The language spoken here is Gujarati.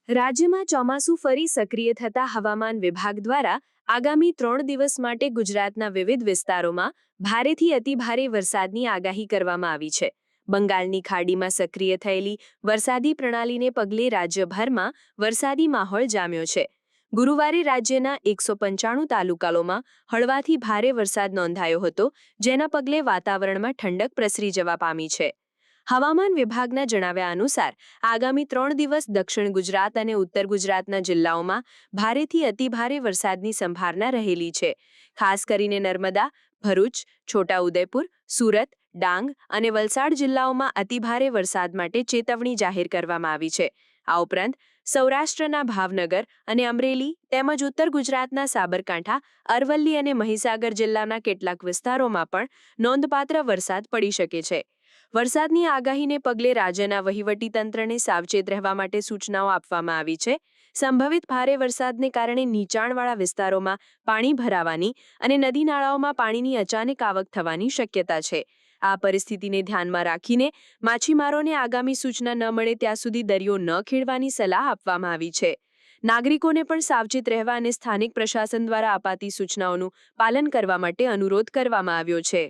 રાજ્યમાં ચોમાસું ફરી સક્રિય થતા હવામાન વિભાગ દ્વારા આગામી 3 દિવસ માટે ગુજરાતના વિવિધ વિસ્તારોમાં ભારેથી અતિભારે વરસાદની આગાહી કરવામાં આવી છે. બંગાળની ખાડીમાં સક્રિય થયેલી વરસાદી પ્રણાલીને પગલે રાજ્યભરમાં વરસાદી માહોલ જામ્યો છે. ગુરુવારે રાજ્યના 195 તાલુકાઓમાં હળવાથી ભારે વરસાદ નોંધાયો હતો, જેના પગલે વાતાવરણમાં ઠંડક પ્રસરી જવા પામી છે. હવામાન વિભાગના જણાવ્યા અનુસાર આગામી 3 દિવસ દક્ષિણ ગુજરાત અને ઉત્તર ગુજરાતના જિલ્લાઓમાં ભારેથી અતિભારે વરસાદની સંભાવના રહેલી છે. ખાસ કરીને નર્મદા, ભરૂચ, છોટાઉદેપુર, સુરત, ડાંગ અને વલસાડ જિલ્લાઓમાં અતિભારે વરસાદ માટે ચેતવણી જાહેર કરવામાં આવી છે. આ ઉપરાંત સૌરાષ્ટ્રના ભાવનગર અને અમરેલી તેમજ ઉત્તર ગુજરાતના સાબરકાંઠા, અરવલ્લી અને મહીસાગર જિલ્લાના કેટલાક વિસ્તારોમાં પણ નોંધપાત્ર વરસાદ પડી શકે છે. વરસાદની આગાહીને પગલે રાજ્યના વહીવટીતંત્રને સાવચેત રહેવા માટે સૂચનાઓ આપવામાં આવી છે. સંભવિત ભારે વરસાદને કારણે નીચાણવાળા વિસ્તારોમાં પાણી ભરાવાની અને નદી નાળાઓમાં પાણીની અચાનક આવક થવાની શક્યતા છે. આ પરિસ્થિતિને ધ્યાનમાં રાખીને માછીમારોને આગામી સૂચના ન મળે ત્યાં સુધી દરિયો ન ખેડવાની સલાહ આપવામાં આવી છે. નાગરિકોને પણ સાવચેત રહેવા અને સ્થાનિક પ્રશાસન દ્વારા અપાતી સૂચનાઓનું પાલન કરવા માટે અનુરોધ કરવામાં આવ્યો છે.